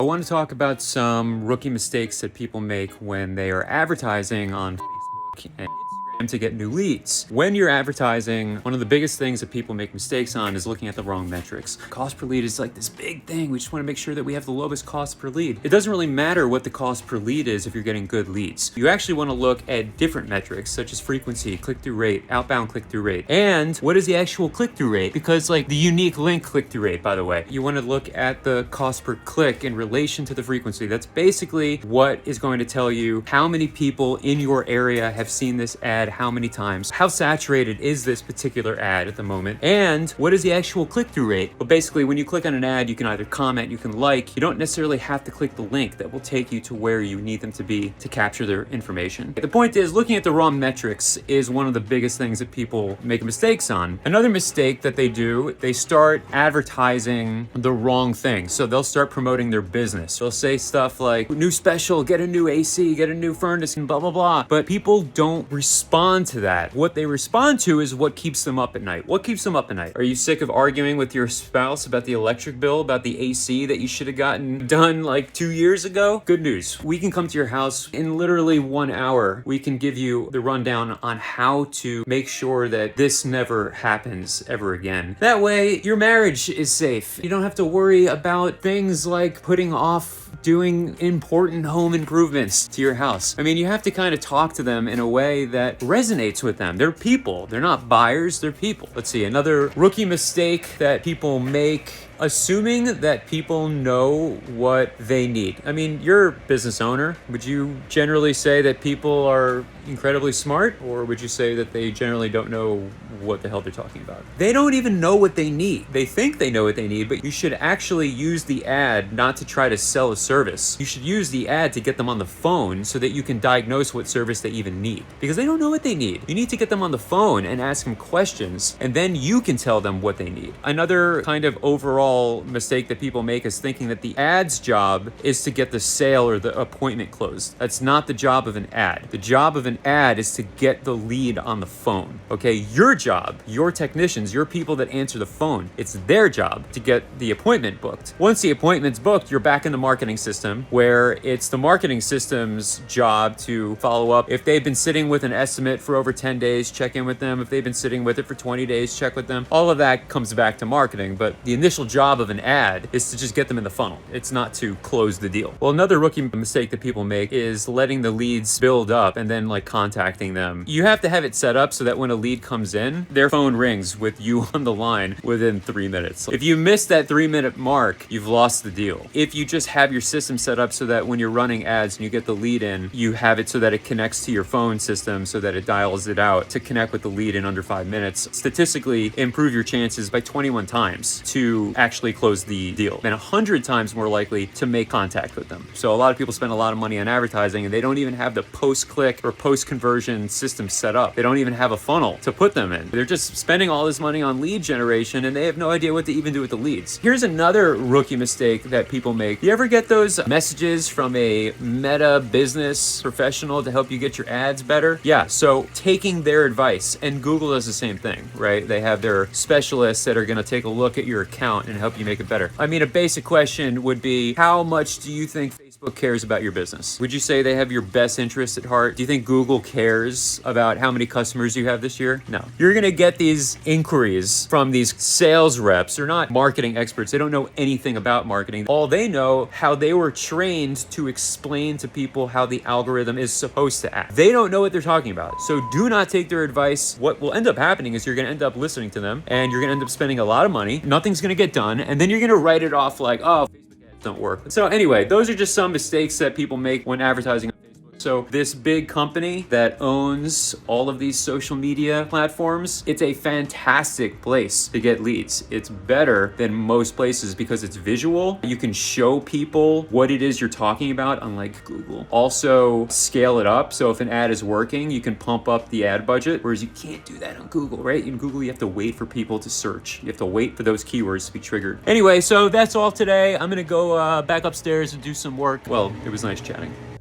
want to talk about some rookie mistakes that people make when they are advertising on Facebook and to get new leads. When you're advertising, one of the biggest things that people make mistakes on is looking at the wrong metrics. Cost per lead is like this big thing. We just want to make sure that we have the lowest cost per lead. It doesn't really matter what the cost per lead is if you're getting good leads. You actually want to look at different metrics such as frequency, click-through rate, outbound click-through rate, and what is the actual click-through rate? Because like the unique link click-through rate, by the way, you want to look at the cost per click in relation to the frequency. That's basically what is going to tell you how many people in your area have seen this ad, how many times, how saturated is this particular ad at the moment, and what is the actual click-through rate. But basically, when you click on an ad, you can either comment, you can like, you don't necessarily have to click the link that will take you to where you need them to be to capture their information. The point is, looking at the wrong metrics is one of the biggest things that people make mistakes on. Another mistake that they do, they start advertising the wrong thing. So they'll start promoting their business. They'll say stuff like, new special, get a new AC, get a new furnace, and blah, blah, blah. But people don't respond to that. What they respond to is what keeps them up at night. What keeps them up at night? Are you sick of arguing with your spouse about the electric bill, about the AC that you should have gotten done like 2 years ago? Good news. We can come to your house in literally 1 hour. We can give you the rundown on how to make sure that this never happens ever again. That way, your marriage is safe. You don't have to worry about things like putting off doing important home improvements to your house. I mean, you have to kind of talk to them in a way that resonates with them. They're people. They're not buyers. They're people. Let's see. Another rookie mistake that people make, assuming that people know what they need. I mean, you're a business owner. Would you generally say that people are incredibly smart, or would you say that they generally don't know what the hell they're talking about? They don't even know what they need. They think they know what they need, but you should actually use the ad not to try to sell a service. You should use the ad to get them on the phone so that you can diagnose what service they even need, because they don't know what they need. You need to get them on the phone and ask them questions, and then you can tell them what they need. Another kind of overall mistake that people make is thinking that the ad's job is to get the sale or the appointment closed. That's not the job of an ad. The job of an ad is to get the lead on the phone. Okay, your job, your technicians, your people that answer the phone, it's their job to get the appointment booked. Once the appointment's booked, you're back in the marketing system, where it's the marketing system's job to follow up. If they've been sitting with an estimate for over 10 days, check in with them. If they've been sitting with it for 20 days, check with them. All of that comes back to marketing, but the initial job of an ad is to just get them in the funnel. It's not to close the deal. Well, another rookie mistake that people make is letting the leads build up and then like contacting them. You have to have it set up so that when a lead comes in, their phone rings with you on the line within 3 minutes. If you miss that 3-minute mark, you've lost the deal. If you just have your system set up so that when you're running ads and you get the lead in, you have it so that it connects to your phone system so that it dials it out to connect with the lead in under 5 minutes, statistically improve your chances by 21 times to actually close the deal and 100 times more likely to make contact with them. So a lot of people spend a lot of money on advertising and they don't even have the post-click or post-conversion system set up. They don't even have a funnel to put them in. They're just spending all this money on lead generation and they have no idea what to even do with the leads. Here's another rookie mistake that people make. You ever get those messages from a meta business professional to help you get your ads better? Yeah, so taking their advice, and Google does the same thing, right? They have their specialists that are going to take a look at your account and help you make it better. I mean, a basic question would be, how much do you think Facebook cares about your business? Would you say they have your best interest at heart? Do you think Google cares about how many customers you have this year? No. You're going to get these inquiries from these sales reps. They're not marketing experts. They don't know anything about marketing. All they know how they were trained to explain to people how the algorithm is supposed to act. They don't know what they're talking about. So do not take their advice. What will end up happening is you're going to end up listening to them and you're going to end up spending a lot of money. Nothing's going to get done. And then you're going to write it off like, oh, Facebook ads don't work. So anyway, those are just some mistakes that people make when advertising. So this big company that owns all of these social media platforms, it's a fantastic place to get leads. It's better than most places because it's visual. You can show people what it is you're talking about, unlike Google. Also scale it up. So if an ad is working, you can pump up the ad budget, whereas you can't do that on Google, right? In Google, you have to wait for people to search. You have to wait for those keywords to be triggered. Anyway, so that's all today. I'm gonna go back upstairs and do some work. Well, it was nice chatting.